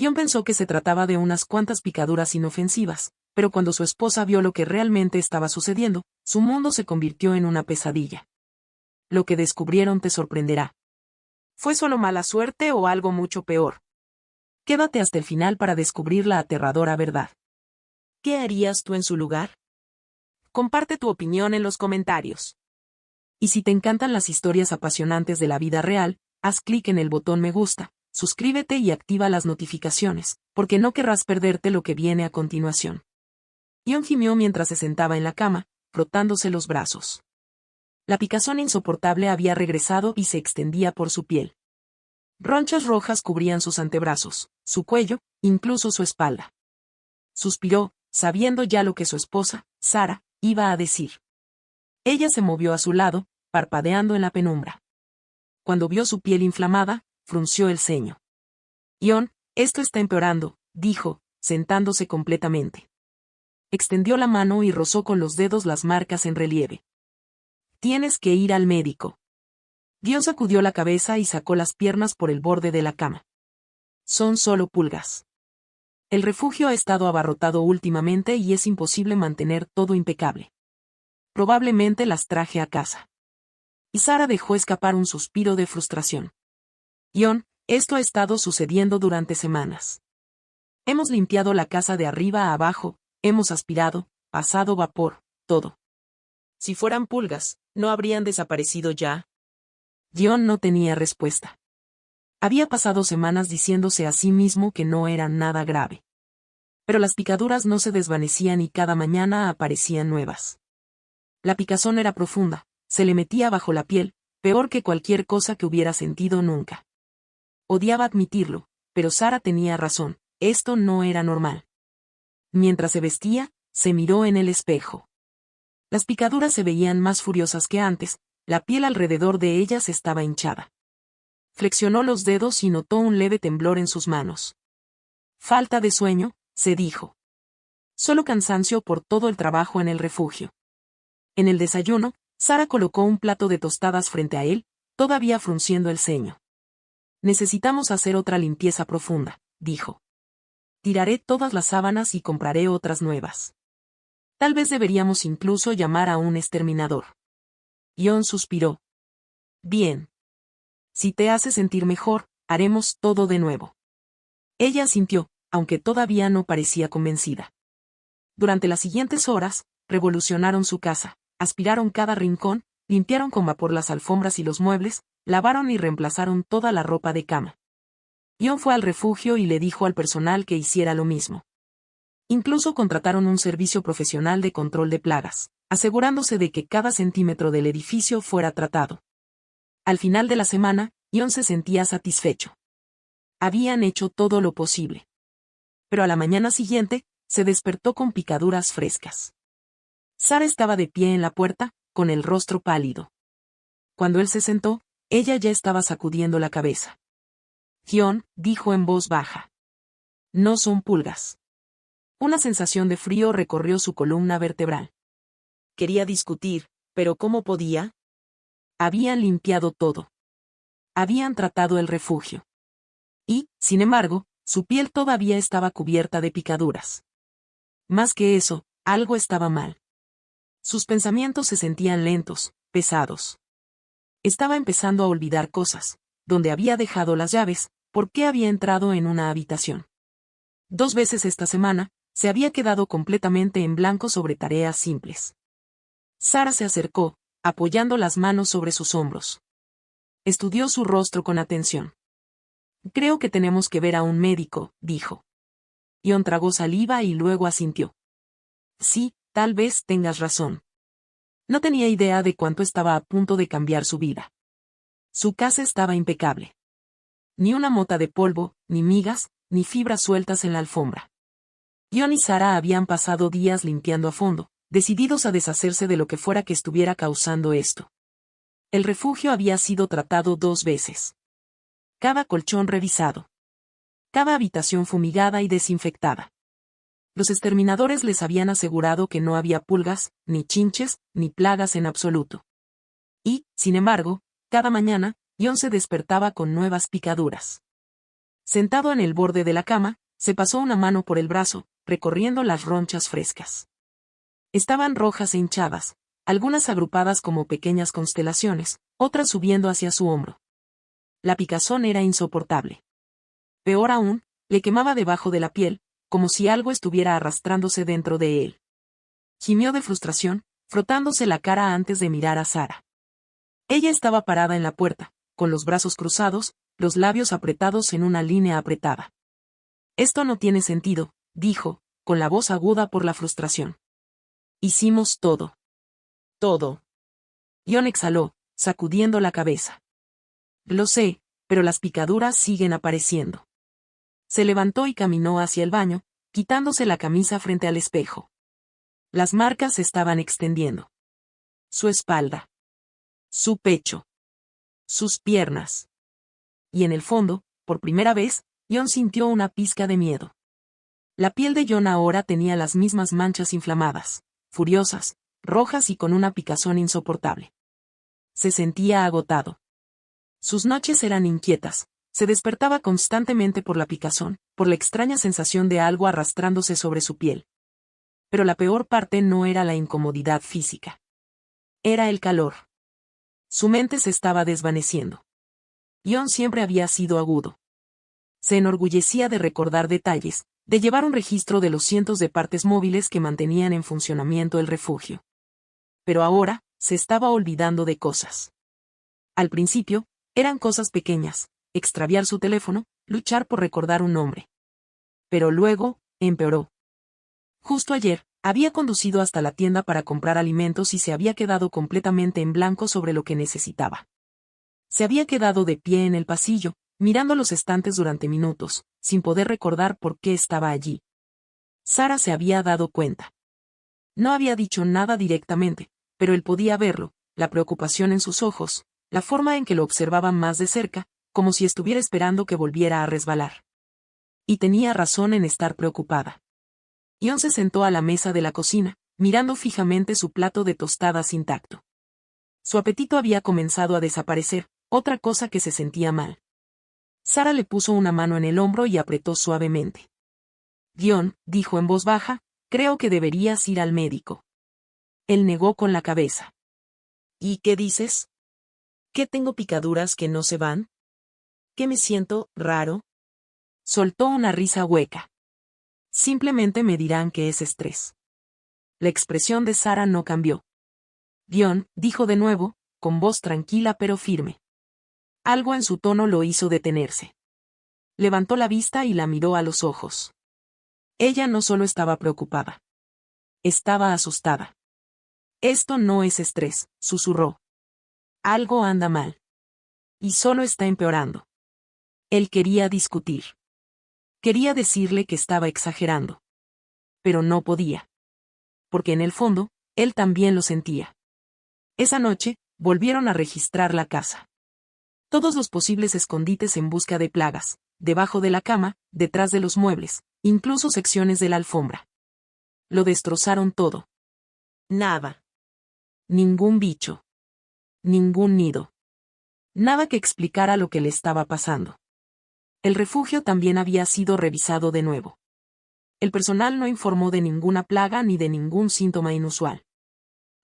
John pensó que se trataba de unas cuantas picaduras inofensivas, pero cuando su esposa vio lo que realmente estaba sucediendo, su mundo se convirtió en una pesadilla. Lo que descubrieron te sorprenderá. ¿Fue solo mala suerte o algo mucho peor? Quédate hasta el final para descubrir la aterradora verdad. ¿Qué harías tú en su lugar? Comparte tu opinión en los comentarios. Y si te encantan las historias apasionantes de la vida real, haz clic en el botón me gusta, suscríbete y activa las notificaciones, porque no querrás perderte lo que viene a continuación. John gimió mientras se sentaba en la cama, frotándose los brazos. La picazón insoportable había regresado y se extendía por su piel. Ronchas rojas cubrían sus antebrazos, su cuello, incluso su espalda. Suspiró, sabiendo ya lo que su esposa, Sarah, iba a decir. Ella se movió a su lado, parpadeando en la penumbra. Cuando vio su piel inflamada, frunció el ceño. John, esto está empeorando, dijo, sentándose completamente. Extendió la mano y rozó con los dedos las marcas en relieve. Tienes que ir al médico. John sacudió la cabeza y sacó las piernas por el borde de la cama. Son solo pulgas. El refugio ha estado abarrotado últimamente y es imposible mantener todo impecable. Probablemente las traje a casa. Y Sarah dejó escapar un suspiro de frustración. John, esto ha estado sucediendo durante semanas. Hemos limpiado la casa de arriba a abajo, hemos aspirado, pasado vapor, todo. Si fueran pulgas, ¿no habrían desaparecido ya? John no tenía respuesta. Había pasado semanas diciéndose a sí mismo que no era nada grave. Pero las picaduras no se desvanecían y cada mañana aparecían nuevas. La picazón era profunda, se le metía bajo la piel, peor que cualquier cosa que hubiera sentido nunca. Odiaba admitirlo, pero Sarah tenía razón, esto no era normal. Mientras se vestía, se miró en el espejo. Las picaduras se veían más furiosas que antes, la piel alrededor de ellas estaba hinchada. Flexionó los dedos y notó un leve temblor en sus manos. Falta de sueño, se dijo. Solo cansancio por todo el trabajo en el refugio. En el desayuno, Sarah colocó un plato de tostadas frente a él, todavía frunciendo el ceño. Necesitamos hacer otra limpieza profunda, dijo. Tiraré todas las sábanas y compraré otras nuevas. Tal vez deberíamos incluso llamar a un exterminador. John suspiró. Bien. Si te hace sentir mejor, haremos todo de nuevo. Ella asintió, aunque todavía no parecía convencida. Durante las siguientes horas, revolucionaron su casa, aspiraron cada rincón, limpiaron con vapor las alfombras y los muebles, lavaron y reemplazaron toda la ropa de cama. John fue al refugio y le dijo al personal que hiciera lo mismo. Incluso contrataron un servicio profesional de control de plagas, asegurándose de que cada centímetro del edificio fuera tratado. Al final de la semana, John se sentía satisfecho. Habían hecho todo lo posible. Pero a la mañana siguiente, se despertó con picaduras frescas. Sarah estaba de pie en la puerta, con el rostro pálido. Cuando él se sentó, ella ya estaba sacudiendo la cabeza. John, dijo en voz baja. No son pulgas. Una sensación de frío recorrió su columna vertebral. Quería discutir, pero ¿cómo podía? Habían limpiado todo. Habían tratado el refugio. Y, sin embargo, su piel todavía estaba cubierta de picaduras. Más que eso, algo estaba mal. Sus pensamientos se sentían lentos, pesados. Estaba empezando a olvidar cosas, dónde había dejado las llaves, por qué había entrado en una habitación. 2 veces esta semana, se había quedado completamente en blanco sobre tareas simples. Sarah se acercó, apoyando las manos sobre sus hombros. Estudió su rostro con atención. Creo que tenemos que ver a un médico, dijo. John tragó saliva y luego asintió. Sí, tal vez tengas razón. No tenía idea de cuánto estaba a punto de cambiar su vida. Su casa estaba impecable. Ni una mota de polvo, ni migas, ni fibras sueltas en la alfombra. John y Sarah habían pasado días limpiando a fondo, decididos a deshacerse de lo que fuera que estuviera causando esto. El refugio había sido tratado 2 veces. Cada colchón revisado. Cada habitación fumigada y desinfectada. Los exterminadores les habían asegurado que no había pulgas, ni chinches, ni plagas en absoluto. Y, sin embargo, cada mañana, John se despertaba con nuevas picaduras. Sentado en el borde de la cama, se pasó una mano por el brazo, recorriendo las ronchas frescas. Estaban rojas e hinchadas, algunas agrupadas como pequeñas constelaciones, otras subiendo hacia su hombro. La picazón era insoportable. Peor aún, le quemaba debajo de la piel, como si algo estuviera arrastrándose dentro de él. Gimió de frustración, frotándose la cara antes de mirar a Sara. Ella estaba parada en la puerta, con los brazos cruzados, los labios apretados en una línea apretada. Esto no tiene sentido, dijo, con la voz aguda por la frustración. Hicimos todo. Todo. Jon exhaló, sacudiendo la cabeza. Lo sé, pero las picaduras siguen apareciendo. Se levantó y caminó hacia el baño, quitándose la camisa frente al espejo. Las marcas se estaban extendiendo. Su espalda. Su pecho. Sus piernas. Y en el fondo, por primera vez, Jon sintió una pizca de miedo. La piel de Jon ahora tenía las mismas manchas inflamadas, furiosas, rojas y con una picazón insoportable. Se sentía agotado. Sus noches eran inquietas, se despertaba constantemente por la picazón, por la extraña sensación de algo arrastrándose sobre su piel. Pero la peor parte no era la incomodidad física. Era el calor. Su mente se estaba desvaneciendo. Jon siempre había sido agudo. Se enorgullecía de recordar detalles, de llevar un registro de los cientos de partes móviles que mantenían en funcionamiento el refugio. Pero ahora, se estaba olvidando de cosas. Al principio, eran cosas pequeñas, extraviar su teléfono, luchar por recordar un nombre. Pero luego, empeoró. Justo ayer, había conducido hasta la tienda para comprar alimentos y se había quedado completamente en blanco sobre lo que necesitaba. Se había quedado de pie en el pasillo, mirando los estantes durante minutos, sin poder recordar por qué estaba allí. Sara se había dado cuenta. No había dicho nada directamente, pero él podía verlo, la preocupación en sus ojos, la forma en que lo observaba más de cerca, como si estuviera esperando que volviera a resbalar. Y tenía razón en estar preocupada. Jon se sentó a la mesa de la cocina, mirando fijamente su plato de tostadas intacto. Su apetito había comenzado a desaparecer, otra cosa que se sentía mal. Sara le puso una mano en el hombro y apretó suavemente. Jon, dijo en voz baja, creo que deberías ir al médico. Él negó con la cabeza. ¿Y qué dices? ¿Que tengo picaduras que no se van? ¿Que me siento raro? Soltó una risa hueca. Simplemente me dirán que es estrés. La expresión de Sara no cambió. Jon, dijo de nuevo, con voz tranquila pero firme. Algo en su tono lo hizo detenerse. Levantó la vista y la miró a los ojos. Ella no solo estaba preocupada. Estaba asustada. Esto no es estrés, susurró. Algo anda mal. Y solo está empeorando. Él quería discutir. Quería decirle que estaba exagerando. Pero no podía. Porque en el fondo, él también lo sentía. Esa noche, volvieron a registrar la casa. Todos los posibles escondites en busca de plagas, debajo de la cama, detrás de los muebles, incluso secciones de la alfombra. Lo destrozaron todo. Nada. Ningún bicho. Ningún nido. Nada que explicara lo que le estaba pasando. El refugio también había sido revisado de nuevo. El personal no informó de ninguna plaga ni de ningún síntoma inusual.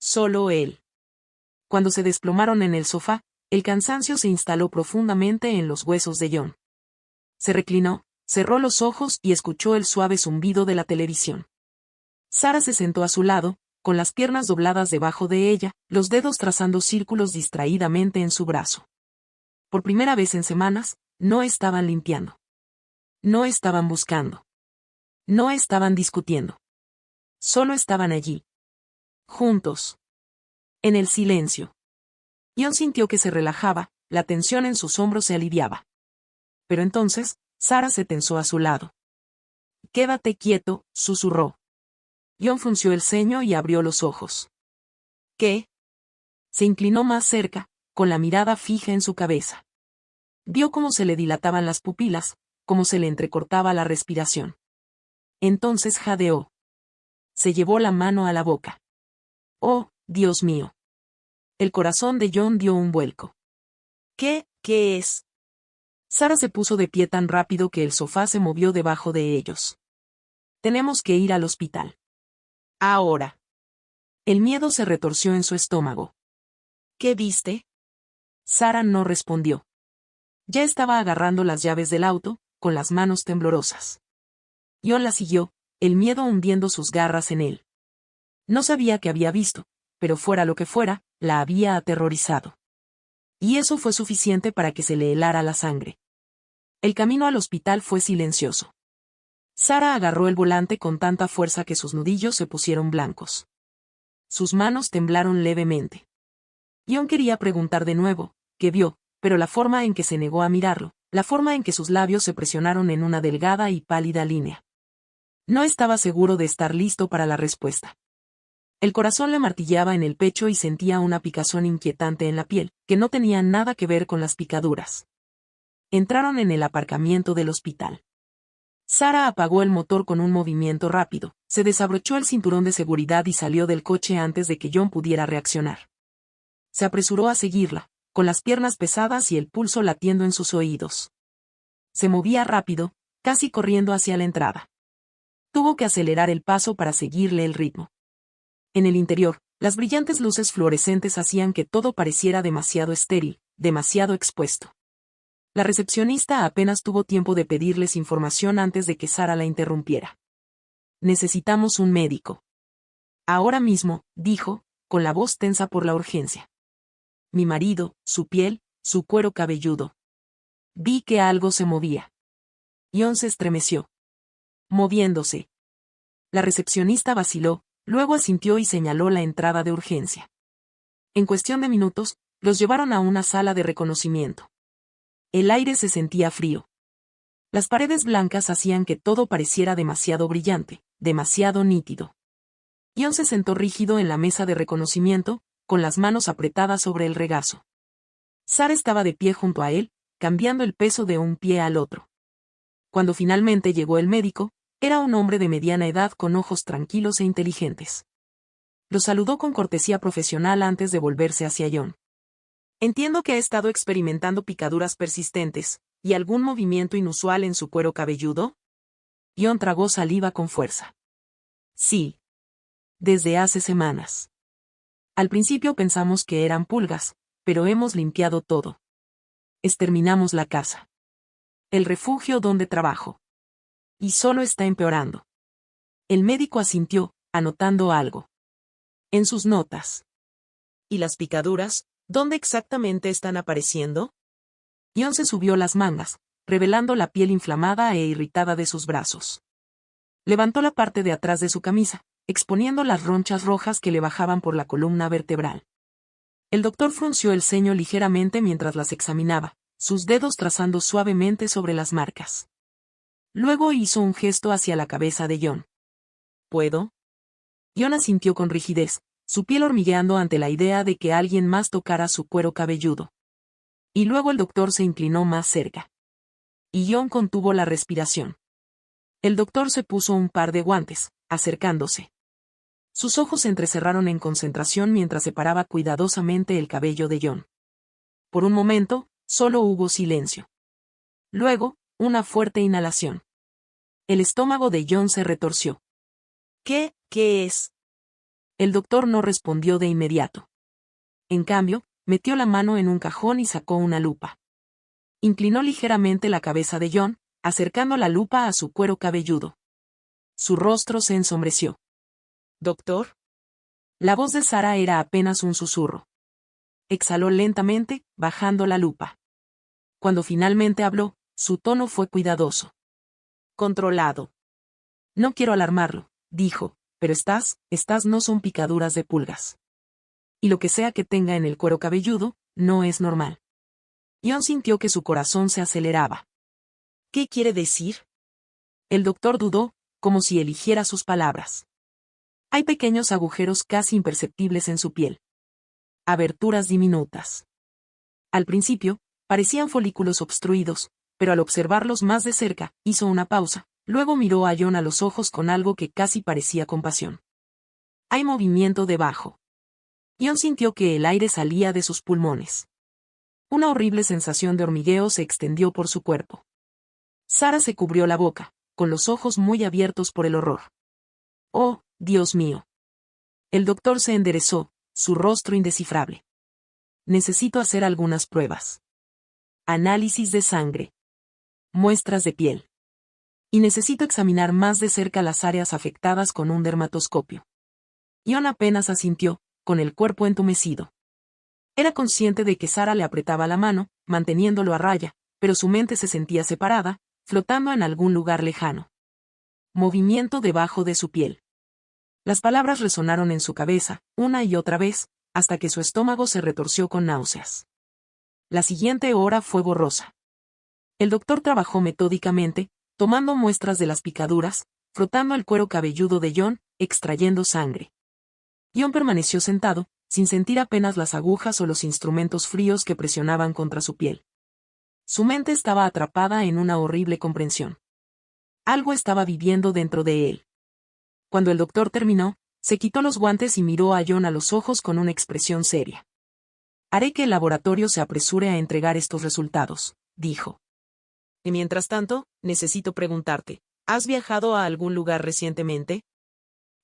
Solo él. Cuando se desplomaron en el sofá, el cansancio se instaló profundamente en los huesos de Jon. Se reclinó, cerró los ojos y escuchó el suave zumbido de la televisión. Sara se sentó a su lado, con las piernas dobladas debajo de ella, los dedos trazando círculos distraídamente en su brazo. Por primera vez en semanas, no estaban limpiando. No estaban buscando. No estaban discutiendo. Solo estaban allí. Juntos. En el silencio. Jon sintió que se relajaba, la tensión en sus hombros se aliviaba. Pero entonces, Sara se tensó a su lado. Quédate quieto, susurró. Jon frunció el ceño y abrió los ojos. ¿Qué? Se inclinó más cerca, con la mirada fija en su cabeza. Vio cómo se le dilataban las pupilas, cómo se le entrecortaba la respiración. Entonces jadeó. Se llevó la mano a la boca. ¡Oh, Dios mío! El corazón de Jon dio un vuelco. ¿Qué es? Sara se puso de pie tan rápido que el sofá se movió debajo de ellos. Tenemos que ir al hospital. Ahora. El miedo se retorció en su estómago. ¿Qué viste? Sara no respondió. Ya estaba agarrando las llaves del auto, con las manos temblorosas. Jon la siguió, el miedo hundiendo sus garras en él. No sabía qué había visto, pero fuera lo que fuera, la había aterrorizado. Y eso fue suficiente para que se le helara la sangre. El camino al hospital fue silencioso. Sara agarró el volante con tanta fuerza que sus nudillos se pusieron blancos. Sus manos temblaron levemente. Jon quería preguntar de nuevo, ¿qué vio?, pero la forma en que se negó a mirarlo, la forma en que sus labios se presionaron en una delgada y pálida línea. No estaba seguro de estar listo para la respuesta. El corazón le martilleaba en el pecho y sentía una picazón inquietante en la piel, que no tenía nada que ver con las picaduras. Entraron en el aparcamiento del hospital. Sara apagó el motor con un movimiento rápido, se desabrochó el cinturón de seguridad y salió del coche antes de que Jon pudiera reaccionar. Se apresuró a seguirla, con las piernas pesadas y el pulso latiendo en sus oídos. Se movía rápido, casi corriendo hacia la entrada. Tuvo que acelerar el paso para seguirle el ritmo. En el interior, las brillantes luces fluorescentes hacían que todo pareciera demasiado estéril, demasiado expuesto. La recepcionista apenas tuvo tiempo de pedirles información antes de que Sara la interrumpiera. Necesitamos un médico. Ahora mismo, dijo, con la voz tensa por la urgencia. Mi marido, su piel, su cuero cabelludo. Vi que algo se movía. Jon se estremeció. Moviéndose. La recepcionista vaciló, luego asintió y señaló la entrada de urgencia. En cuestión de minutos, los llevaron a una sala de reconocimiento. El aire se sentía frío. Las paredes blancas hacían que todo pareciera demasiado brillante, demasiado nítido. Jon se sentó rígido en la mesa de reconocimiento, con las manos apretadas sobre el regazo. Sara estaba de pie junto a él, cambiando el peso de un pie al otro. Cuando finalmente llegó el médico, era un hombre de mediana edad con ojos tranquilos e inteligentes. Lo saludó con cortesía profesional antes de volverse hacia Jon. Entiendo que ha estado experimentando picaduras persistentes, ¿y algún movimiento inusual en su cuero cabelludo? Jon tragó saliva con fuerza. Sí. Desde hace semanas. Al principio pensamos que eran pulgas, pero hemos limpiado todo. Exterminamos la casa. El refugio donde trabajo. Y solo está empeorando. El médico asintió, anotando algo. En sus notas. ¿Y las picaduras, dónde exactamente están apareciendo? Jon se subió las mangas, revelando la piel inflamada e irritada de sus brazos. Levantó la parte de atrás de su camisa, exponiendo las ronchas rojas que le bajaban por la columna vertebral. El doctor frunció el ceño ligeramente mientras las examinaba, sus dedos trazando suavemente sobre las marcas. Luego hizo un gesto hacia la cabeza de Jon. ¿Puedo? Jon asintió con rigidez, su piel hormigueando ante la idea de que alguien más tocara su cuero cabelludo. Y luego el doctor se inclinó más cerca. Y Jon contuvo la respiración. El doctor se puso un par de guantes, acercándose. Sus ojos se entrecerraron en concentración mientras separaba cuidadosamente el cabello de Jon. Por un momento, solo hubo silencio. Luego, una fuerte inhalación. El estómago de Jon se retorció. ¿Qué es? El doctor no respondió de inmediato. En cambio, metió la mano en un cajón y sacó una lupa. Inclinó ligeramente la cabeza de Jon, acercando la lupa a su cuero cabelludo. Su rostro se ensombreció. ¿Doctor? La voz de Sara era apenas un susurro. Exhaló lentamente, bajando la lupa. Cuando finalmente habló, su tono fue cuidadoso. Controlado. No quiero alarmarlo, dijo, pero estas no son picaduras de pulgas. Y lo que sea que tenga en el cuero cabelludo, no es normal. Jon sintió que su corazón se aceleraba. ¿Qué quiere decir? El doctor dudó, como si eligiera sus palabras. Hay pequeños agujeros casi imperceptibles en su piel. Aberturas diminutas. Al principio, parecían folículos obstruidos, pero al observarlos más de cerca, hizo una pausa, luego miró a Jon a los ojos con algo que casi parecía compasión. Hay movimiento debajo. Jon sintió que el aire salía de sus pulmones. Una horrible sensación de hormigueo se extendió por su cuerpo. Sara se cubrió la boca, con los ojos muy abiertos por el horror. ¡Oh, Dios mío! El doctor se enderezó, su rostro indescifrable. Necesito hacer algunas pruebas. Análisis de sangre. Muestras de piel. Y necesito examinar más de cerca las áreas afectadas con un dermatoscopio. Ion apenas asintió, con el cuerpo entumecido. Era consciente de que Sara le apretaba la mano, manteniéndolo a raya, pero su mente se sentía separada, flotando en algún lugar lejano. Movimiento debajo de su piel. Las palabras resonaron en su cabeza, una y otra vez, hasta que su estómago se retorció con náuseas. La siguiente hora fue borrosa. El doctor trabajó metódicamente, tomando muestras de las picaduras, frotando el cuero cabelludo de Jon, extrayendo sangre. Jon permaneció sentado, sin sentir apenas las agujas o los instrumentos fríos que presionaban contra su piel. Su mente estaba atrapada en una horrible comprensión. Algo estaba viviendo dentro de él. Cuando el doctor terminó, se quitó los guantes y miró a Jon a los ojos con una expresión seria. Haré que el laboratorio se apresure a entregar estos resultados, dijo. Y mientras tanto, necesito preguntarte, ¿has viajado a algún lugar recientemente?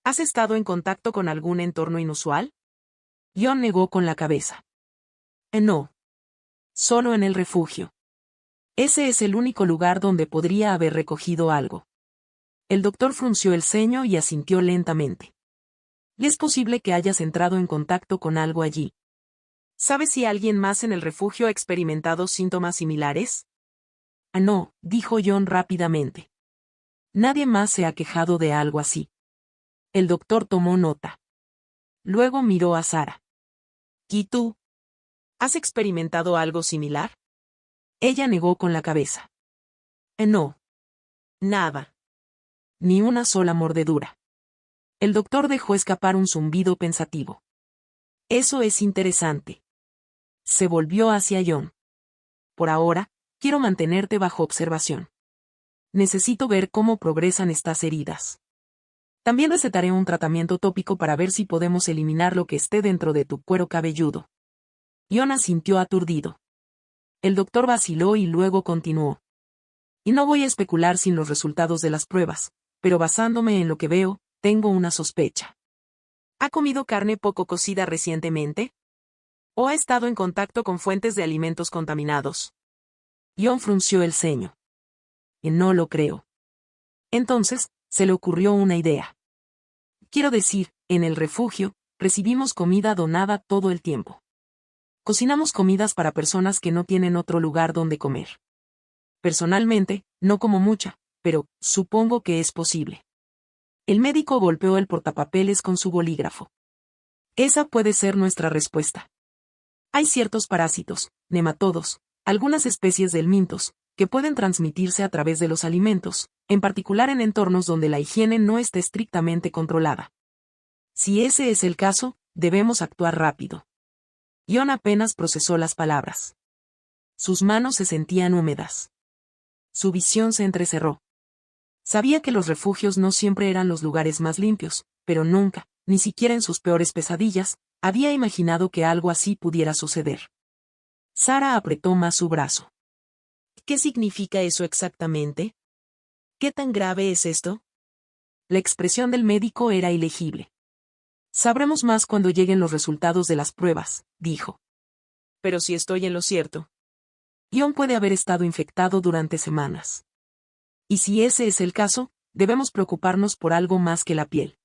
¿Has estado en contacto con algún entorno inusual? Jon negó con la cabeza. No. Solo en el refugio. Ese es el único lugar donde podría haber recogido algo. El doctor frunció el ceño y asintió lentamente. ¿Y es posible que hayas entrado en contacto con algo allí? ¿Sabes si alguien más en el refugio ha experimentado síntomas similares? No, dijo Jon rápidamente. Nadie más se ha quejado de algo así. El doctor tomó nota. Luego miró a Sara. ¿Y tú? ¿Has experimentado algo similar? Ella negó con la cabeza. No. Nada. Ni una sola mordedura. El doctor dejó escapar un zumbido pensativo. Eso es interesante. Se volvió hacia Jon. Por ahora, quiero mantenerte bajo observación. Necesito ver cómo progresan estas heridas. También recetaré un tratamiento tópico para ver si podemos eliminar lo que esté dentro de tu cuero cabelludo. Jon asintió aturdido. El doctor vaciló y luego continuó. Y no voy a especular sin los resultados de las pruebas, pero basándome en lo que veo, tengo una sospecha. ¿Ha comido carne poco cocida recientemente? ¿O ha estado en contacto con fuentes de alimentos contaminados? Jon frunció el ceño. Y no lo creo. Entonces, se le ocurrió una idea. Quiero decir, en el refugio, recibimos comida donada todo el tiempo. Cocinamos comidas para personas que no tienen otro lugar donde comer. Personalmente, no como mucha, pero supongo que es posible. El médico golpeó el portapapeles con su bolígrafo. Esa puede ser nuestra respuesta. Hay ciertos parásitos, nematodos, algunas especies de helmintos, que pueden transmitirse a través de los alimentos, en particular en entornos donde la higiene no esté estrictamente controlada. Si ese es el caso, debemos actuar rápido. Jon apenas procesó las palabras. Sus manos se sentían húmedas. Su visión se entrecerró. Sabía que los refugios no siempre eran los lugares más limpios, pero nunca, ni siquiera en sus peores pesadillas, había imaginado que algo así pudiera suceder. Sara apretó más su brazo. ¿Qué significa eso exactamente? ¿Qué tan grave es esto? La expresión del médico era ilegible. Sabremos más cuando lleguen los resultados de las pruebas, dijo. Pero si estoy en lo cierto. Jon puede haber estado infectado durante semanas. Y si ese es el caso, debemos preocuparnos por algo más que la piel.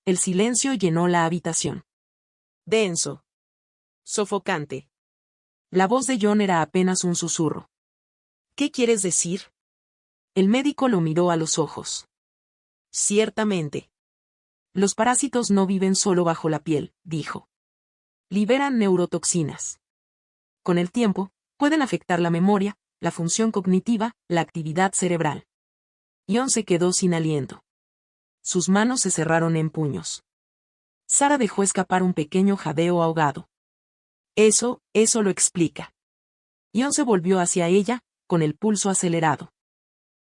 El silencio llenó la habitación. Denso. Sofocante. La voz de Jon era apenas un susurro. ¿Qué quieres decir? El médico lo miró a los ojos. Ciertamente. Los parásitos no viven solo bajo la piel, dijo. Liberan neurotoxinas. Con el tiempo, pueden afectar la memoria, la función cognitiva, la actividad cerebral. Jon se quedó sin aliento. Sus manos se cerraron en puños. Sara dejó escapar un pequeño jadeo ahogado. Eso lo explica. Jon se volvió hacia ella, con el pulso acelerado.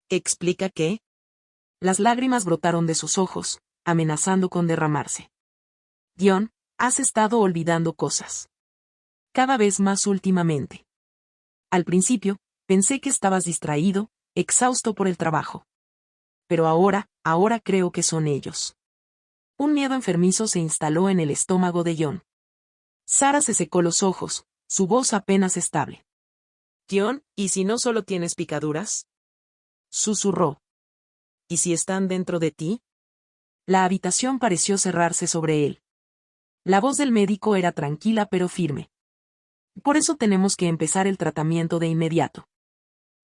¿Explica qué? Las lágrimas brotaron de sus ojos, amenazando con derramarse. Jon, has estado olvidando cosas. Cada vez más últimamente. Al principio, pensé que estabas distraído, exhausto por el trabajo. Pero ahora creo que son ellos. Un miedo enfermizo se instaló en el estómago de John. Sarah se secó los ojos, su voz apenas estable. John, ¿y si no solo tienes picaduras? Susurró. ¿Y si están dentro de ti? La habitación pareció cerrarse sobre él. La voz del médico era tranquila pero firme. Por eso tenemos que empezar el tratamiento de inmediato.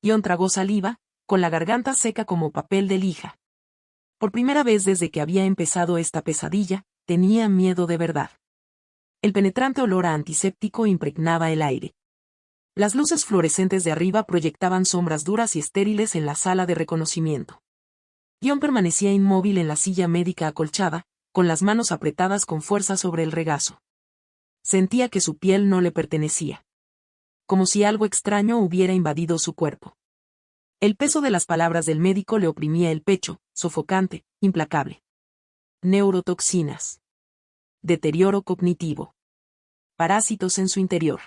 John tragó saliva, con la garganta seca como papel de lija. Por primera vez desde que había empezado esta pesadilla, tenía miedo de verdad. El penetrante olor a antiséptico impregnaba el aire. Las luces fluorescentes de arriba proyectaban sombras duras y estériles en la sala de reconocimiento. John permanecía inmóvil en la silla médica acolchada, con las manos apretadas con fuerza sobre el regazo. Sentía que su piel no le pertenecía. Como si algo extraño hubiera invadido su cuerpo. El peso de las palabras del médico le oprimía el pecho, sofocante, implacable. Neurotoxinas. Deterioro cognitivo. Parásitos en su interior.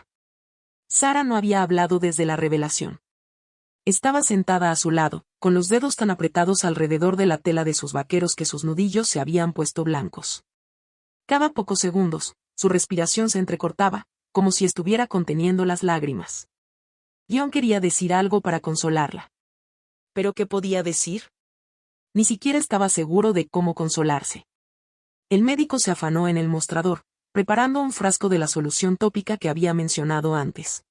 Sarah no había hablado desde la revelación. Estaba sentada a su lado, con los dedos tan apretados alrededor de la tela de sus vaqueros que sus nudillos se habían puesto blancos. Cada pocos segundos, su respiración se entrecortaba, como si estuviera conteniendo las lágrimas. John quería decir algo para consolarla. ¿Pero qué podía decir? Ni siquiera estaba seguro de cómo consolarse. El médico se afanó en el mostrador, preparando un frasco de la solución tópica que había mencionado antes.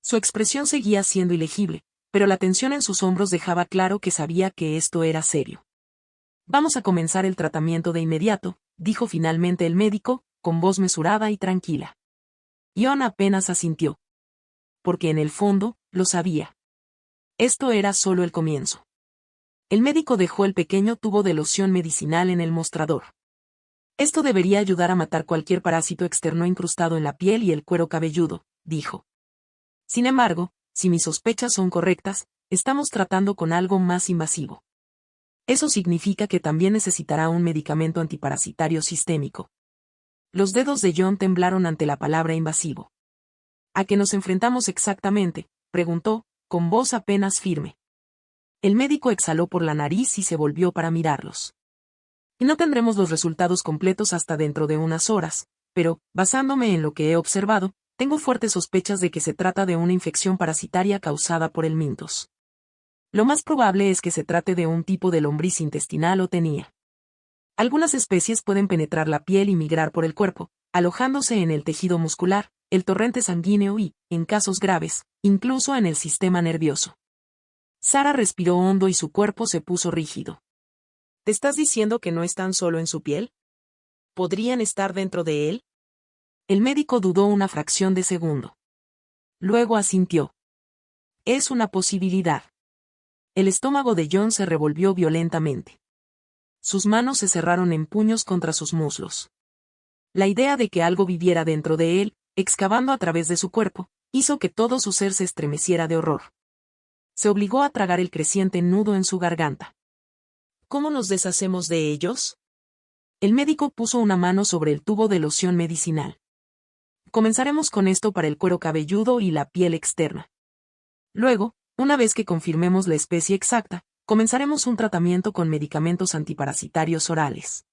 Su expresión seguía siendo ilegible, pero la tensión en sus hombros dejaba claro que sabía que esto era serio. Vamos a comenzar el tratamiento de inmediato, dijo finalmente el médico, con voz mesurada y tranquila. John apenas asintió. Porque en el fondo, lo sabía. Esto era solo el comienzo. El médico dejó el pequeño tubo de loción medicinal en el mostrador. Esto debería ayudar a matar cualquier parásito externo incrustado en la piel y el cuero cabelludo, dijo. Sin embargo, si mis sospechas son correctas, estamos tratando con algo más invasivo. Eso significa que también necesitará un medicamento antiparasitario sistémico. Los dedos de John temblaron ante la palabra invasivo. ¿A qué nos enfrentamos exactamente?, preguntó, con voz apenas firme. El médico exhaló por la nariz y se volvió para mirarlos. Y no tendremos los resultados completos hasta dentro de unas horas, pero, basándome en lo que he observado, tengo fuertes sospechas de que se trata de una infección parasitaria causada por el mintos. Lo más probable es que se trate de un tipo de lombriz intestinal o tenía. Algunas especies pueden penetrar la piel y migrar por el cuerpo, alojándose en el tejido muscular, el torrente sanguíneo y, en casos graves, incluso en el sistema nervioso. Sarah respiró hondo y su cuerpo se puso rígido. ¿Te estás diciendo que no están solo en su piel? ¿Podrían estar dentro de él? El médico dudó una fracción de segundo. Luego asintió. Es una posibilidad. El estómago de John se revolvió violentamente. Sus manos se cerraron en puños contra sus muslos. La idea de que algo viviera dentro de él, excavando a través de su cuerpo, hizo que todo su ser se estremeciera de horror. Se obligó a tragar el creciente nudo en su garganta. ¿Cómo nos deshacemos de ellos? El médico puso una mano sobre el tubo de loción medicinal. Comenzaremos con esto para el cuero cabelludo y la piel externa. Luego, una vez que confirmemos la especie exacta, comenzaremos un tratamiento con medicamentos antiparasitarios orales.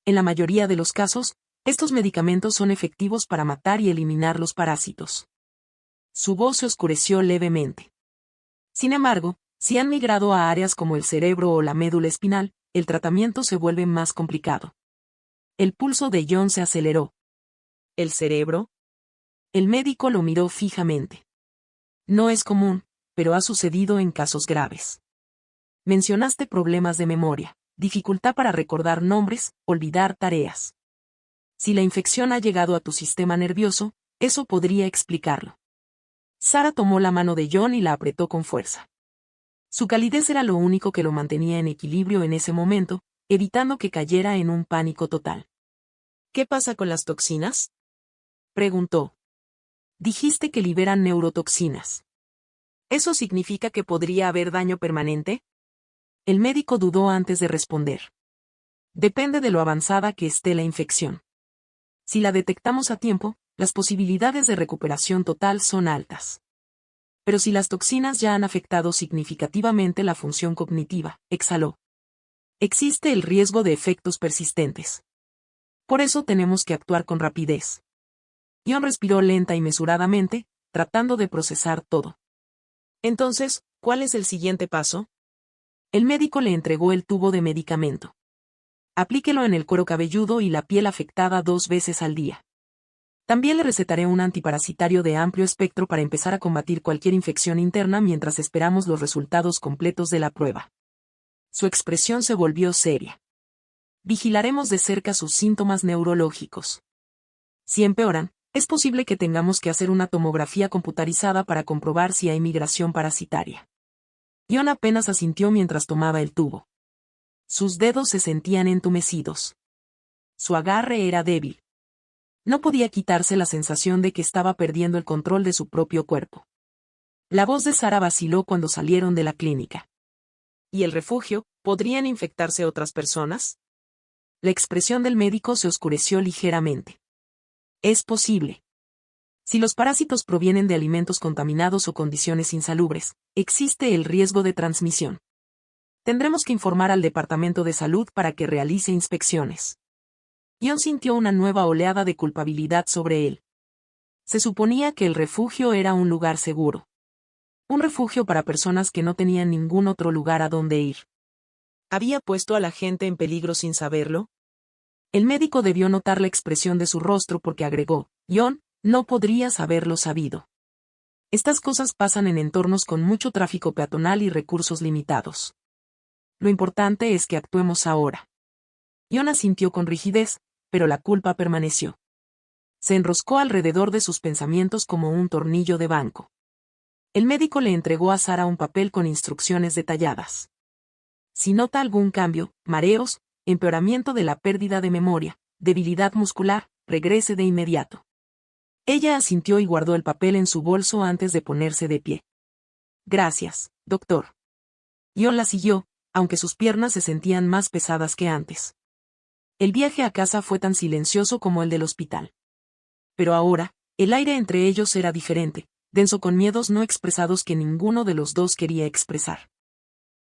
En la mayoría de los casos, estos medicamentos son efectivos para matar y eliminar los parásitos. Su voz se oscureció levemente. Sin embargo, si han migrado a áreas como el cerebro o la médula espinal, el tratamiento se vuelve más complicado. El pulso de John se aceleró. ¿El cerebro? El médico lo miró fijamente. No es común, pero ha sucedido en casos graves. Mencionaste problemas de memoria, dificultad para recordar nombres, olvidar tareas. Si la infección ha llegado a tu sistema nervioso, eso podría explicarlo. Sarah tomó la mano de John y la apretó con fuerza. Su calidez era lo único que lo mantenía en equilibrio en ese momento, evitando que cayera en un pánico total. ¿Qué pasa con las toxinas?, preguntó. Dijiste que liberan neurotoxinas. ¿Eso significa que podría haber daño permanente? El médico dudó antes de responder. Depende de lo avanzada que esté la infección. Si la detectamos a tiempo, las posibilidades de recuperación total son altas. Pero si las toxinas ya han afectado significativamente la función cognitiva, exhaló, existe el riesgo de efectos persistentes. Por eso tenemos que actuar con rapidez. Ion respiró lenta y mesuradamente, tratando de procesar todo. Entonces, ¿cuál es el siguiente paso? El médico le entregó el tubo de medicamento. Aplíquelo en el cuero cabelludo y la piel afectada 2 veces al día. También le recetaré un antiparasitario de amplio espectro para empezar a combatir cualquier infección interna mientras esperamos los resultados completos de la prueba. Su expresión se volvió seria. Vigilaremos de cerca sus síntomas neurológicos. Si empeoran, es posible que tengamos que hacer una tomografía computarizada para comprobar si hay migración parasitaria. Ion apenas asintió mientras tomaba el tubo. Sus dedos se sentían entumecidos. Su agarre era débil. No podía quitarse la sensación de que estaba perdiendo el control de su propio cuerpo. La voz de Sara vaciló cuando salieron de la clínica. ¿Y el refugio? ¿Podrían infectarse otras personas? La expresión del médico se oscureció ligeramente. Es posible. Si los parásitos provienen de alimentos contaminados o condiciones insalubres, existe el riesgo de transmisión. Tendremos que informar al Departamento de Salud para que realice inspecciones. Ion sintió una nueva oleada de culpabilidad sobre él. Se suponía que el refugio era un lugar seguro. Un refugio para personas que no tenían ningún otro lugar a donde ir. ¿Había puesto a la gente en peligro sin saberlo? El médico debió notar la expresión de su rostro porque agregó, Ion, no podrías haberlo sabido. Estas cosas pasan en entornos con mucho tráfico peatonal y recursos limitados. Lo importante es que actuemos ahora. Ion asintió con rigidez, pero la culpa permaneció. Se enroscó alrededor de sus pensamientos como un tornillo de banco. El médico le entregó a Sara un papel con instrucciones detalladas. Si nota algún cambio, mareos, empeoramiento de la pérdida de memoria, debilidad muscular, regrese de inmediato. Ella asintió y guardó el papel en su bolso antes de ponerse de pie. Gracias, doctor. Ion la siguió, aunque sus piernas se sentían más pesadas que antes. El viaje a casa fue tan silencioso como el del hospital. Pero ahora, el aire entre ellos era diferente, denso con miedos no expresados que ninguno de los dos quería expresar.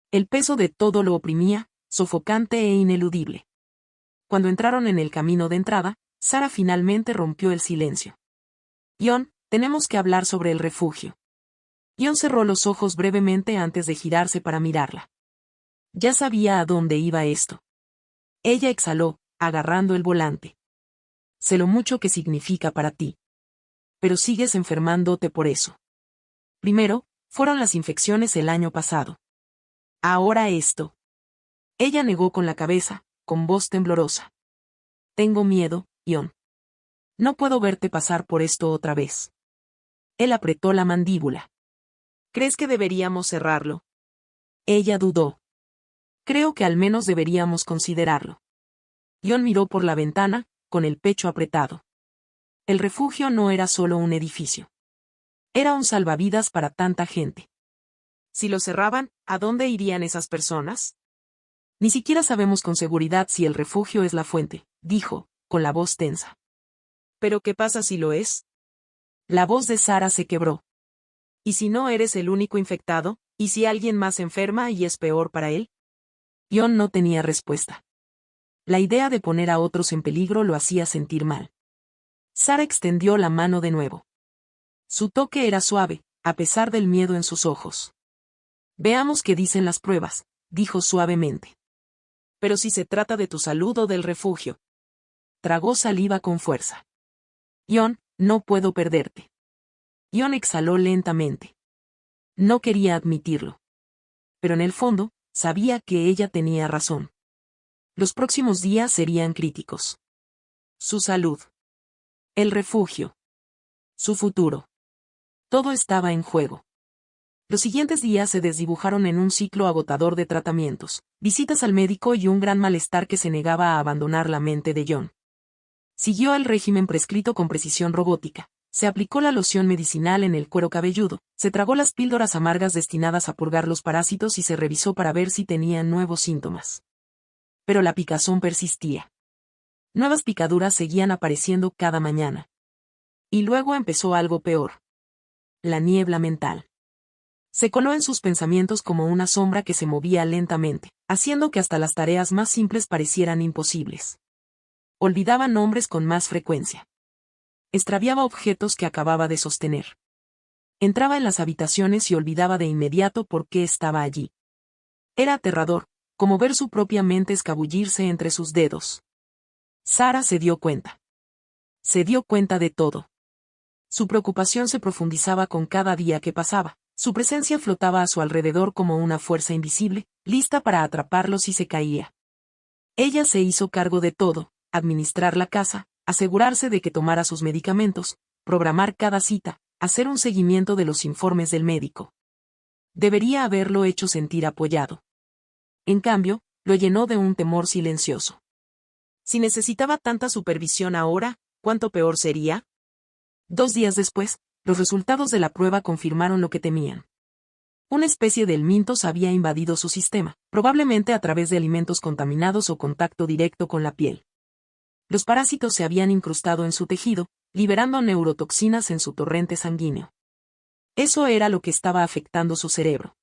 El peso de todo lo oprimía, sofocante e ineludible. Cuando entraron en el camino de entrada, Sara finalmente rompió el silencio. Ion, tenemos que hablar sobre el refugio. Ion cerró los ojos brevemente antes de girarse para mirarla. Ya sabía a dónde iba esto. Ella exhaló, agarrando el volante. Sé lo mucho que significa para ti. Pero sigues enfermándote por eso. Primero, fueron las infecciones el año pasado. Ahora esto. Ella negó con la cabeza, con voz temblorosa. Tengo miedo, Ion. No puedo verte pasar por esto otra vez. Él apretó la mandíbula. ¿Crees que deberíamos cerrarlo? Ella dudó. Creo que al menos deberíamos considerarlo. Ion miró por la ventana, con el pecho apretado. El refugio no era solo un edificio. Era un salvavidas para tanta gente. Si lo cerraban, ¿a dónde irían esas personas? Ni siquiera sabemos con seguridad si el refugio es la fuente, dijo, con la voz tensa. ¿Pero qué pasa si lo es? La voz de Sara se quebró. ¿Y si no eres el único infectado? ¿Y si alguien más enferma y es peor para él? Ion no tenía respuesta. La idea de poner a otros en peligro lo hacía sentir mal. Sara extendió la mano de nuevo. Su toque era suave, a pesar del miedo en sus ojos. Veamos qué dicen las pruebas, dijo suavemente. Pero si se trata de tu salud o del refugio. Tragó saliva con fuerza. Ion, no puedo perderte. Ion exhaló lentamente. No quería admitirlo. Pero en el fondo, sabía que ella tenía razón. Los próximos días serían críticos. Su salud. El refugio. Su futuro. Todo estaba en juego. Los siguientes días se desdibujaron en un ciclo agotador de tratamientos, visitas al médico y un gran malestar que se negaba a abandonar la mente de Ion. Siguió el régimen prescrito con precisión robótica, se aplicó la loción medicinal en el cuero cabelludo, se tragó las píldoras amargas destinadas a purgar los parásitos y se revisó para ver si tenían nuevos síntomas. Pero la picazón persistía. Nuevas picaduras seguían apareciendo cada mañana. Y luego empezó algo peor. La niebla mental. Se coló en sus pensamientos como una sombra que se movía lentamente, haciendo que hasta las tareas más simples parecieran imposibles. Olvidaba nombres con más frecuencia. Extraviaba objetos que acababa de sostener. Entraba en las habitaciones y olvidaba de inmediato por qué estaba allí. Era aterrador, como ver su propia mente escabullirse entre sus dedos. Sara se dio cuenta. Se dio cuenta de todo. Su preocupación se profundizaba con cada día que pasaba. Su presencia flotaba a su alrededor como una fuerza invisible, lista para atraparlo si se caía. Ella se hizo cargo de todo, administrar la casa, asegurarse de que tomara sus medicamentos, programar cada cita, hacer un seguimiento de los informes del médico. Debería haberlo hecho sentir apoyado. En cambio, lo llenó de un temor silencioso. Si necesitaba tanta supervisión ahora, ¿cuánto peor sería? 2 días después, los resultados de la prueba confirmaron lo que temían. Una especie de helmintos había invadido su sistema, probablemente a través de alimentos contaminados o contacto directo con la piel. Los parásitos se habían incrustado en su tejido, liberando neurotoxinas en su torrente sanguíneo. Eso era lo que estaba afectando su cerebro.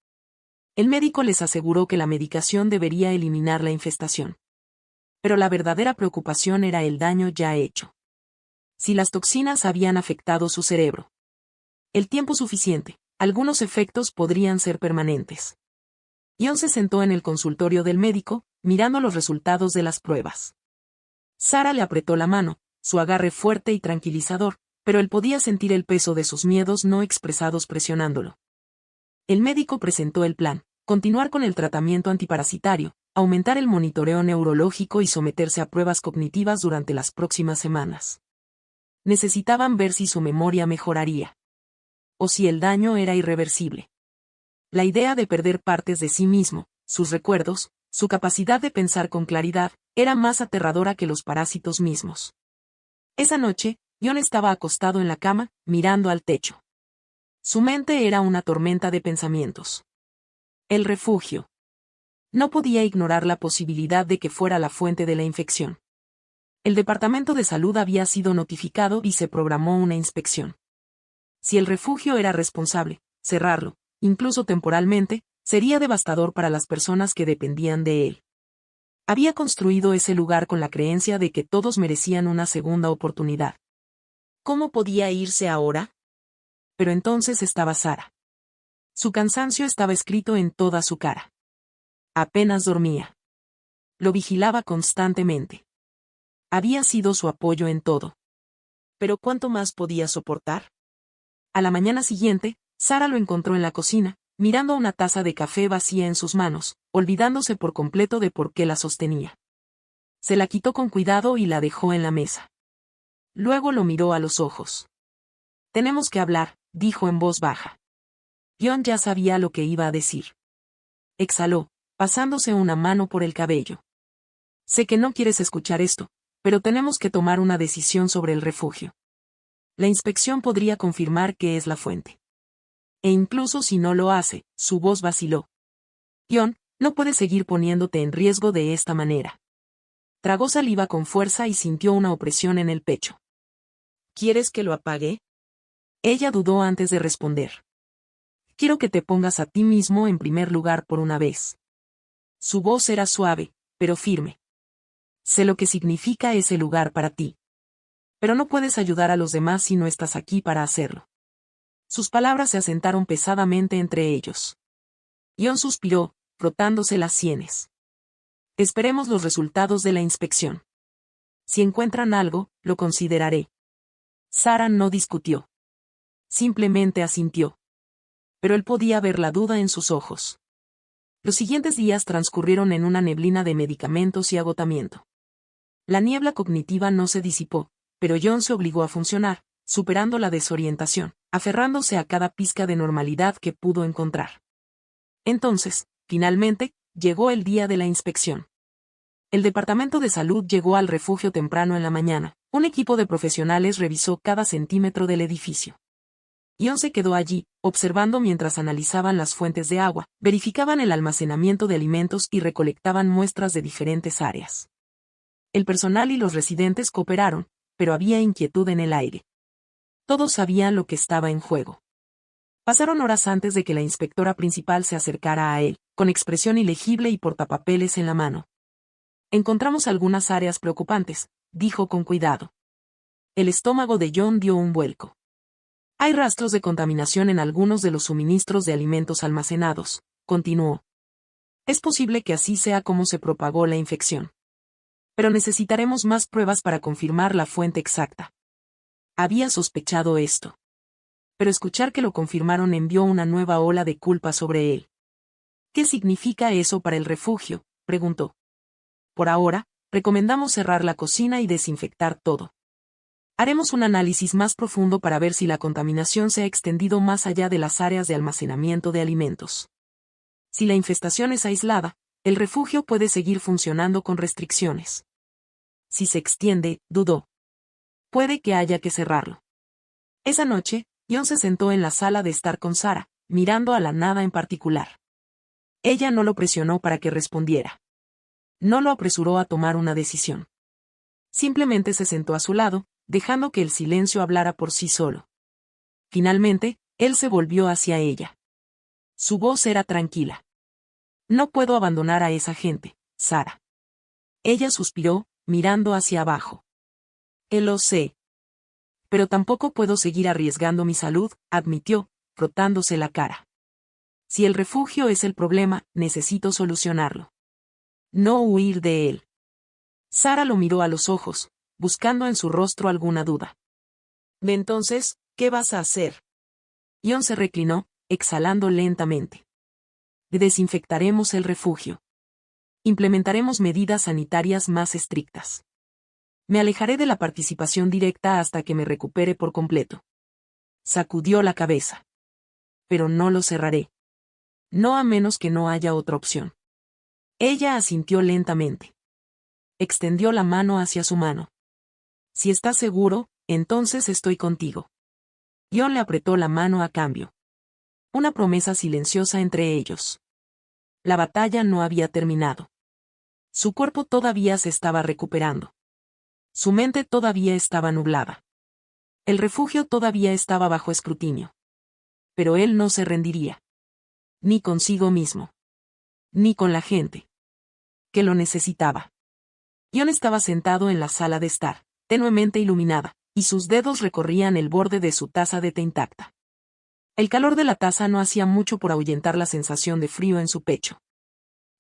El médico les aseguró que la medicación debería eliminar la infestación. Pero la verdadera preocupación era el daño ya hecho. Si las toxinas habían afectado su cerebro el tiempo suficiente, algunos efectos podrían ser permanentes. Jon se sentó en el consultorio del médico, mirando los resultados de las pruebas. Sara le apretó la mano, su agarre fuerte y tranquilizador, pero él podía sentir el peso de sus miedos no expresados presionándolo. El médico presentó el plan: continuar con el tratamiento antiparasitario, aumentar el monitoreo neurológico y someterse a pruebas cognitivas durante las próximas semanas. Necesitaban ver si su memoria mejoraría. O si el daño era irreversible. La idea de perder partes de sí mismo, sus recuerdos, su capacidad de pensar con claridad, era más aterradora que los parásitos mismos. Esa noche, Jon estaba acostado en la cama, mirando al techo. Su mente era una tormenta de pensamientos. El refugio. No podía ignorar la posibilidad de que fuera la fuente de la infección. El Departamento de Salud había sido notificado y se programó una inspección. Si el refugio era responsable, cerrarlo, incluso temporalmente, sería devastador para las personas que dependían de él. Había construido ese lugar con la creencia de que todos merecían una segunda oportunidad. ¿Cómo podía irse ahora? Pero entonces estaba Sara. Su cansancio estaba escrito en toda su cara. Apenas dormía. Lo vigilaba constantemente. Había sido su apoyo en todo. ¿Pero cuánto más podía soportar? A la mañana siguiente, Sara lo encontró en la cocina, mirando una taza de café vacía en sus manos, olvidándose por completo de por qué la sostenía. Se la quitó con cuidado y la dejó en la mesa. Luego lo miró a los ojos. «Tenemos que hablar», dijo en voz baja. Jon ya sabía lo que iba a decir. Exhaló, pasándose una mano por el cabello. «Sé que no quieres escuchar esto, pero tenemos que tomar una decisión sobre el refugio. La inspección podría confirmar que es la fuente. E incluso si no lo hace», su voz vaciló. «Jon, no puedes seguir poniéndote en riesgo de esta manera». Tragó saliva con fuerza y sintió una opresión en el pecho. «¿Quieres que lo apague?» Ella dudó antes de responder. «Quiero que te pongas a ti mismo en primer lugar por una vez». Su voz era suave, pero firme. «Sé lo que significa ese lugar para ti. Pero no puedes ayudar a los demás si no estás aquí para hacerlo». Sus palabras se asentaron pesadamente entre ellos. Jon suspiró, frotándose las sienes. «Esperemos los resultados de la inspección. Si encuentran algo, lo consideraré». Sara no discutió. Simplemente asintió. Pero él podía ver la duda en sus ojos. Los siguientes días transcurrieron en una neblina de medicamentos y agotamiento. La niebla cognitiva no se disipó, pero Jon se obligó a funcionar, superando la desorientación, aferrándose a cada pizca de normalidad que pudo encontrar. Entonces, finalmente, llegó el día de la inspección. El Departamento de Salud llegó al refugio temprano en la mañana. Un equipo de profesionales revisó cada centímetro del edificio. Jon se quedó allí, observando mientras analizaban las fuentes de agua, verificaban el almacenamiento de alimentos y recolectaban muestras de diferentes áreas. El personal y los residentes cooperaron, pero había inquietud en el aire. Todos sabían lo que estaba en juego. Pasaron horas antes de que la inspectora principal se acercara a él, con expresión ilegible y portapapeles en la mano. Encontramos algunas áreas preocupantes, dijo con cuidado. El estómago de John dio un vuelco. Hay rastros de contaminación en algunos de los suministros de alimentos almacenados, continuó. Es posible que así sea como se propagó la infección. Pero necesitaremos más pruebas para confirmar la fuente exacta. Había sospechado esto. Pero escuchar que lo confirmaron envió una nueva ola de culpa sobre él. ¿Qué significa eso para el refugio?, preguntó. Por ahora, recomendamos cerrar la cocina y desinfectar todo. Haremos un análisis más profundo para ver si la contaminación se ha extendido más allá de las áreas de almacenamiento de alimentos. Si la infestación es aislada, el refugio puede seguir funcionando con restricciones. Si se extiende, dudó. Puede que haya que cerrarlo. Esa noche, John se sentó en la sala de estar con Sarah, mirando a la nada en particular. Ella no lo presionó para que respondiera. No lo apresuró a tomar una decisión. Simplemente se sentó a su lado, dejando que el silencio hablara por sí solo. Finalmente, él se volvió hacia ella. Su voz era tranquila. No puedo abandonar a esa gente, Sarah. Ella suspiró, mirando hacia abajo. Lo sé. Pero tampoco puedo seguir arriesgando mi salud, admitió, frotándose la cara. Si el refugio es el problema, necesito solucionarlo. No huir de él. Sarah lo miró a los ojos, buscando en su rostro alguna duda. Entonces, ¿qué vas a hacer? John se reclinó, exhalando lentamente. Desinfectaremos el refugio. Implementaremos medidas sanitarias más estrictas. Me alejaré de la participación directa hasta que me recupere por completo. Sacudió la cabeza. Pero no lo cerraré. No a menos que no haya otra opción. Ella asintió lentamente. Extendió la mano hacia su mano. Si estás seguro, entonces estoy contigo. John le apretó la mano a cambio. Una promesa silenciosa entre ellos. La batalla no había terminado. Su cuerpo todavía se estaba recuperando. Su mente todavía estaba nublada. El refugio todavía estaba bajo escrutinio. Pero él no se rendiría. Ni consigo mismo. Ni con la gente. Que lo necesitaba. John estaba sentado en la sala de estar, tenuemente iluminada, y sus dedos recorrían el borde de su taza de té intacta. El calor de la taza no hacía mucho por ahuyentar la sensación de frío en su pecho.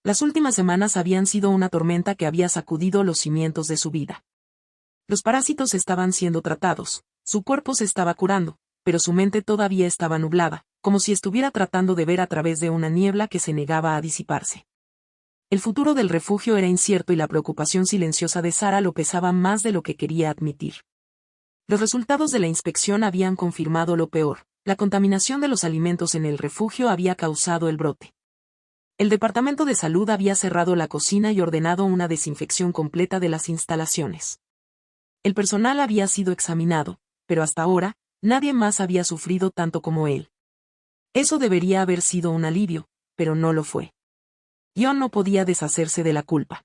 Las últimas semanas habían sido una tormenta que había sacudido los cimientos de su vida. Los parásitos estaban siendo tratados, su cuerpo se estaba curando, pero su mente todavía estaba nublada, como si estuviera tratando de ver a través de una niebla que se negaba a disiparse. El futuro del refugio era incierto y la preocupación silenciosa de Sarah lo pesaba más de lo que quería admitir. Los resultados de la inspección habían confirmado lo peor: la contaminación de los alimentos en el refugio había causado el brote. El Departamento de Salud había cerrado la cocina y ordenado una desinfección completa de las instalaciones. El personal había sido examinado, pero hasta ahora, nadie más había sufrido tanto como él. Eso debería haber sido un alivio, pero no lo fue. John no podía deshacerse de la culpa.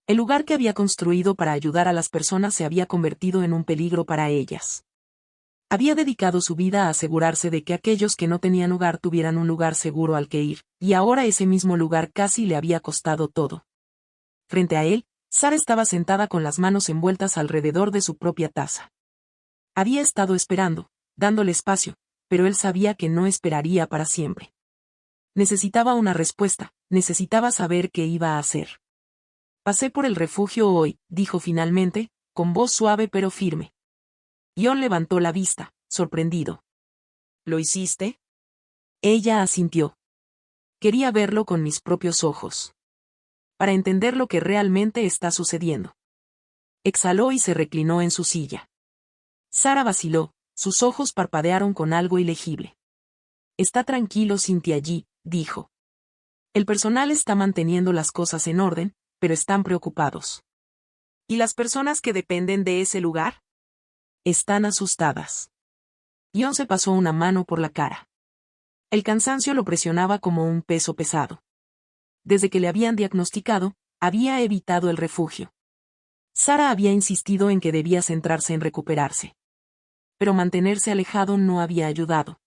El lugar que había construido para ayudar a las personas se había convertido en un peligro para ellas. Había dedicado su vida a asegurarse de que aquellos que no tenían hogar tuvieran un lugar seguro al que ir, y ahora ese mismo lugar casi le había costado todo. Frente a él, Sarah estaba sentada con las manos envueltas alrededor de su propia taza. Había estado esperando, dándole espacio, pero él sabía que no esperaría para siempre. Necesitaba una respuesta, necesitaba saber qué iba a hacer. Pasé por el refugio hoy, dijo finalmente, con voz suave pero firme. John levantó la vista, sorprendido. ¿Lo hiciste? Ella asintió. Quería verlo con mis propios ojos. Para entender lo que realmente está sucediendo. Exhaló y se reclinó en su silla. Sarah vaciló, sus ojos parpadearon con algo ilegible. Está tranquilo Cynthia allí, dijo. El personal está manteniendo las cosas en orden, pero están preocupados. ¿Y las personas que dependen de ese lugar? Están asustadas. John se pasó una mano por la cara. El cansancio lo presionaba como un peso pesado. Desde que le habían diagnosticado, había evitado el refugio. Sarah había insistido en que debía centrarse en recuperarse. Pero mantenerse alejado no había ayudado.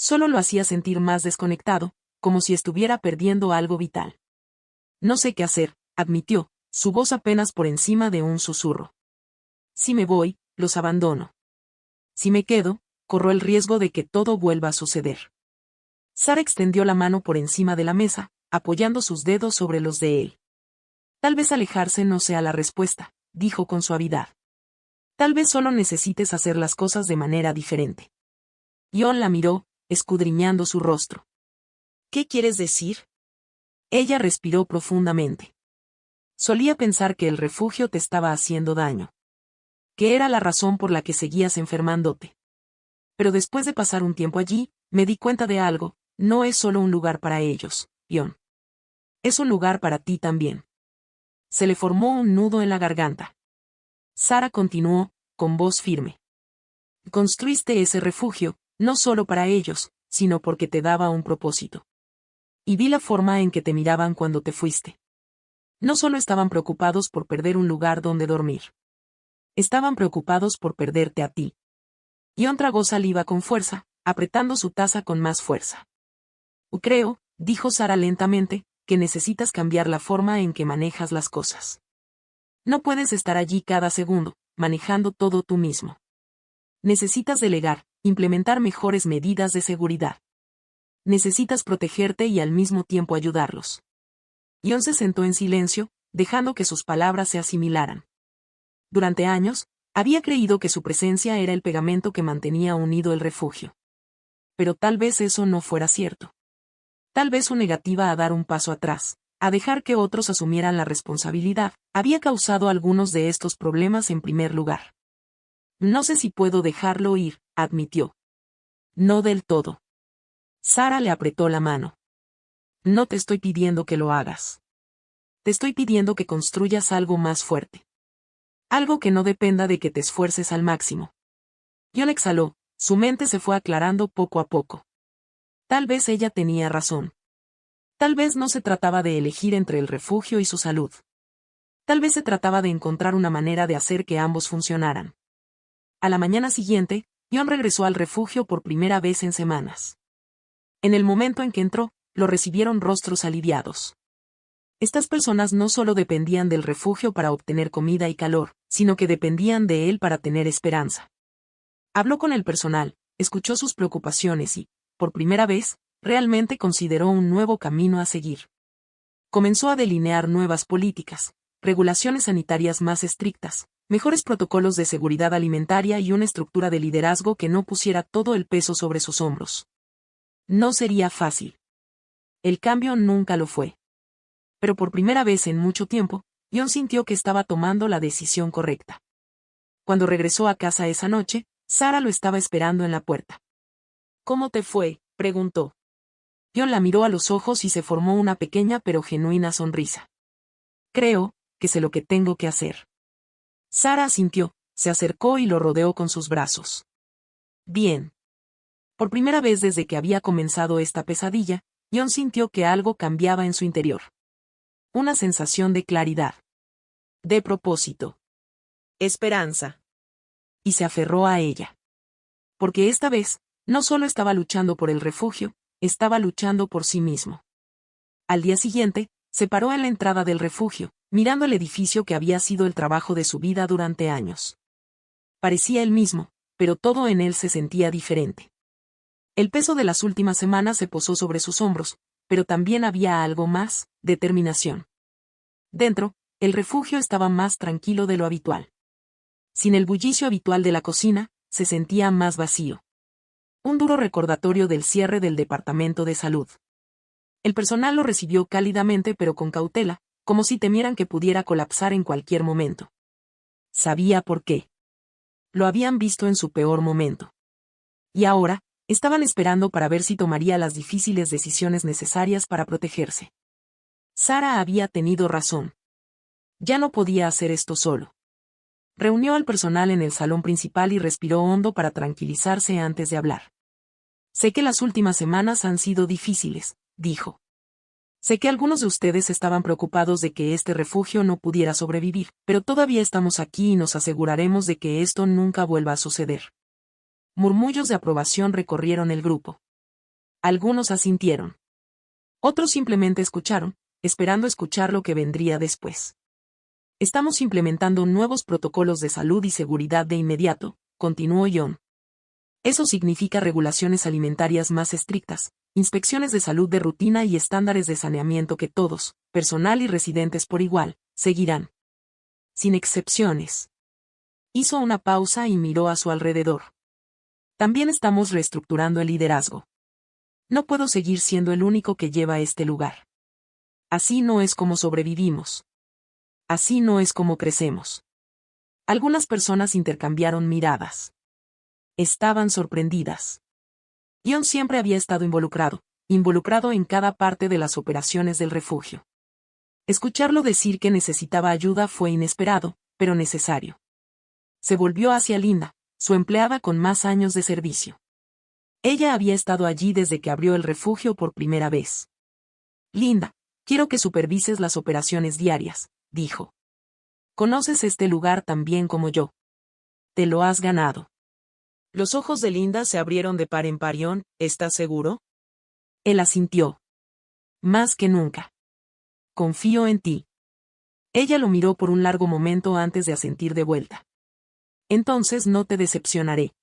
Solo lo hacía sentir más desconectado, como si estuviera perdiendo algo vital. No sé qué hacer, admitió, su voz apenas por encima de un susurro. Si me voy, los abandono. Si me quedo, corro el riesgo de que todo vuelva a suceder. Sara extendió la mano por encima de la mesa, apoyando sus dedos sobre los de él. Tal vez alejarse no sea la respuesta, dijo con suavidad. Tal vez solo necesites hacer las cosas de manera diferente. Jon la miró, escudriñando su rostro. ¿Qué quieres decir? Ella respiró profundamente. Solía pensar que el refugio te estaba haciendo daño. Que era la razón por la que seguías enfermándote. Pero después de pasar un tiempo allí, me di cuenta de algo, no es solo un lugar para ellos, Jon. Es un lugar para ti también. Se le formó un nudo en la garganta. Sara continuó, con voz firme. Construiste ese refugio, no solo para ellos, sino porque te daba un propósito. Y vi la forma en que te miraban cuando te fuiste. No solo estaban preocupados por perder un lugar donde dormir. Estaban preocupados por perderte a ti. Jon tragó saliva con fuerza, apretando su taza con más fuerza. Creo, dijo Sara lentamente, que necesitas cambiar la forma en que manejas las cosas. No puedes estar allí cada segundo, manejando todo tú mismo. Necesitas delegar, implementar mejores medidas de seguridad. Necesitas protegerte y al mismo tiempo ayudarlos. Jon se sentó en silencio, dejando que sus palabras se asimilaran. Durante años, había creído que su presencia era el pegamento que mantenía unido el refugio. Pero tal vez eso no fuera cierto. Tal vez su negativa a dar un paso atrás, a dejar que otros asumieran la responsabilidad, había causado algunos de estos problemas en primer lugar. No sé si puedo dejarlo ir, admitió. No del todo. Sara le apretó la mano. No te estoy pidiendo que lo hagas. Te estoy pidiendo que construyas algo más fuerte. Algo que no dependa de que te esfuerces al máximo. Jon exhaló, su mente se fue aclarando poco a poco. Tal vez ella tenía razón. Tal vez no se trataba de elegir entre el refugio y su salud. Tal vez se trataba de encontrar una manera de hacer que ambos funcionaran. A la mañana siguiente, Jon regresó al refugio por primera vez en semanas. En el momento en que entró, lo recibieron rostros aliviados. Estas personas no solo dependían del refugio para obtener comida y calor, sino que dependían de él para tener esperanza. Habló con el personal, escuchó sus preocupaciones y, por primera vez, realmente consideró un nuevo camino a seguir. Comenzó a delinear nuevas políticas, regulaciones sanitarias más estrictas, mejores protocolos de seguridad alimentaria y una estructura de liderazgo que no pusiera todo el peso sobre sus hombros. No sería fácil. El cambio nunca lo fue. Pero por primera vez en mucho tiempo, Jon sintió que estaba tomando la decisión correcta. Cuando regresó a casa esa noche, Sara lo estaba esperando en la puerta. ¿Cómo te fue?, preguntó. Jon la miró a los ojos y se formó una pequeña pero genuina sonrisa. Creo que sé lo que tengo que hacer. Sara asintió, se acercó y lo rodeó con sus brazos. Bien. Por primera vez desde que había comenzado esta pesadilla, Jon sintió que algo cambiaba en su interior. Una sensación de claridad. De propósito. Esperanza. Y se aferró a ella. Porque esta vez, no solo estaba luchando por el refugio, estaba luchando por sí mismo. Al día siguiente, se paró en la entrada del refugio, mirando el edificio que había sido el trabajo de su vida durante años. Parecía el mismo, pero todo en él se sentía diferente. El peso de las últimas semanas se posó sobre sus hombros, pero también había algo más, determinación. Dentro, el refugio estaba más tranquilo de lo habitual. Sin el bullicio habitual de la cocina, se sentía más vacío. Un duro recordatorio del cierre del departamento de salud. El personal lo recibió cálidamente pero con cautela, como si temieran que pudiera colapsar en cualquier momento. Sabía por qué. Lo habían visto en su peor momento. Y ahora, estaban esperando para ver si tomaría las difíciles decisiones necesarias para protegerse. Sara había tenido razón. Ya no podía hacer esto solo. Reunió al personal en el salón principal y respiró hondo para tranquilizarse antes de hablar. Sé que las últimas semanas han sido difíciles, dijo. Sé que algunos de ustedes estaban preocupados de que este refugio no pudiera sobrevivir, pero todavía estamos aquí y nos aseguraremos de que esto nunca vuelva a suceder. Murmullos de aprobación recorrieron el grupo. Algunos asintieron. Otros simplemente escucharon, esperando escuchar lo que vendría después. Estamos implementando nuevos protocolos de salud y seguridad de inmediato, continuó John. Eso significa regulaciones alimentarias más estrictas, inspecciones de salud de rutina y estándares de saneamiento que todos, personal y residentes por igual, seguirán. Sin excepciones. Hizo una pausa y miró a su alrededor. También estamos reestructurando el liderazgo. No puedo seguir siendo el único que lleva este lugar. Así no es como sobrevivimos. Así no es como crecemos. Algunas personas intercambiaron miradas. Estaban sorprendidas. John siempre había estado involucrado en cada parte de las operaciones del refugio. Escucharlo decir que necesitaba ayuda fue inesperado, pero necesario. Se volvió hacia Linda, su empleada con más años de servicio. Ella había estado allí desde que abrió el refugio por primera vez. Linda, quiero que supervises las operaciones diarias, dijo. Conoces este lugar tan bien como yo. Te lo has ganado. Los ojos de Linda se abrieron de par en par. John, ¿estás seguro? Él asintió. Más que nunca. Confío en ti. Ella lo miró por un largo momento antes de asentir de vuelta. Entonces no te decepcionaré.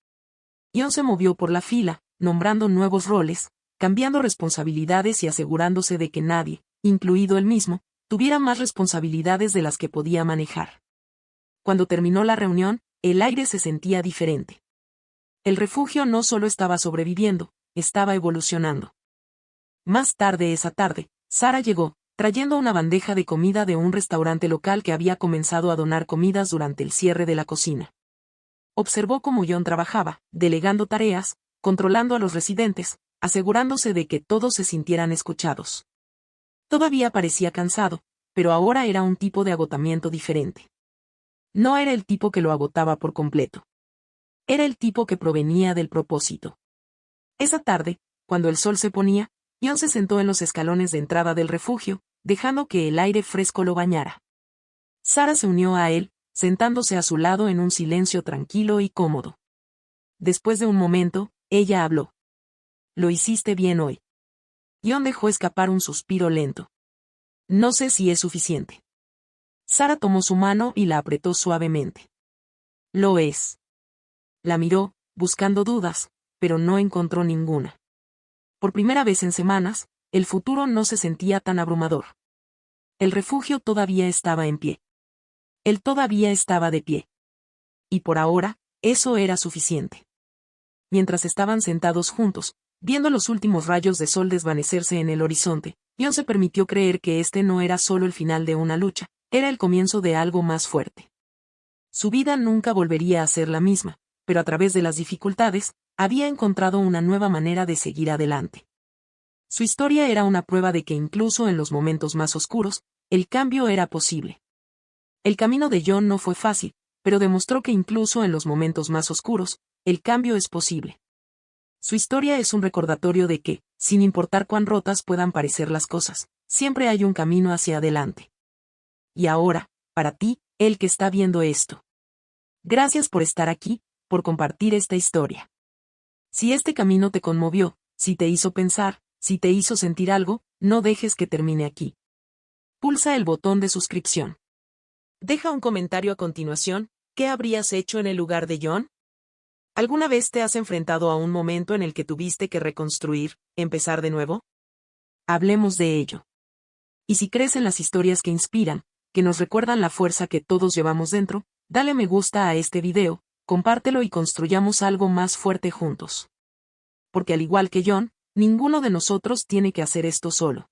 John se movió por la fila, nombrando nuevos roles, cambiando responsabilidades y asegurándose de que nadie, incluido él mismo, tuviera más responsabilidades de las que podía manejar. Cuando terminó la reunión, el aire se sentía diferente. El refugio no solo estaba sobreviviendo, estaba evolucionando. Más tarde esa tarde, Sarah llegó, trayendo una bandeja de comida de un restaurante local que había comenzado a donar comidas durante el cierre de la cocina. Observó cómo John trabajaba, delegando tareas, controlando a los residentes, asegurándose de que todos se sintieran escuchados. Todavía parecía cansado, pero ahora era un tipo de agotamiento diferente. No era el tipo que lo agotaba por completo. Era el tipo que provenía del propósito. Esa tarde, cuando el sol se ponía, John se sentó en los escalones de entrada del refugio, dejando que el aire fresco lo bañara. Sarah se unió a él, sentándose a su lado en un silencio tranquilo y cómodo. Después de un momento, ella habló. Lo hiciste bien hoy. John dejó escapar un suspiro lento. No sé si es suficiente. Sarah tomó su mano y la apretó suavemente. Lo es. La miró, buscando dudas, pero no encontró ninguna. Por primera vez en semanas, el futuro no se sentía tan abrumador. El refugio todavía estaba en pie. Él todavía estaba de pie. Y por ahora, eso era suficiente. Mientras estaban sentados juntos, viendo los últimos rayos de sol desvanecerse en el horizonte, John se permitió creer que este no era solo el final de una lucha, era el comienzo de algo más fuerte. Su vida nunca volvería a ser la misma, pero a través de las dificultades, había encontrado una nueva manera de seguir adelante. Su historia era una prueba de que incluso en los momentos más oscuros, el cambio era posible. El camino de John no fue fácil, pero demostró que incluso en los momentos más oscuros, el cambio es posible. Su historia es un recordatorio de que, sin importar cuán rotas puedan parecer las cosas, siempre hay un camino hacia adelante. Y ahora, para ti, el que está viendo esto. Gracias por estar aquí, por compartir esta historia. Si este camino te conmovió, si te hizo pensar, si te hizo sentir algo, no dejes que termine aquí. Pulsa el botón de suscripción. Deja un comentario a continuación. ¿Qué habrías hecho en el lugar de John? ¿Alguna vez te has enfrentado a un momento en el que tuviste que reconstruir, empezar de nuevo? Hablemos de ello. Y si crees en las historias que inspiran, que nos recuerdan la fuerza que todos llevamos dentro, dale me gusta a este video, compártelo y construyamos algo más fuerte juntos. Porque al igual que John, ninguno de nosotros tiene que hacer esto solo.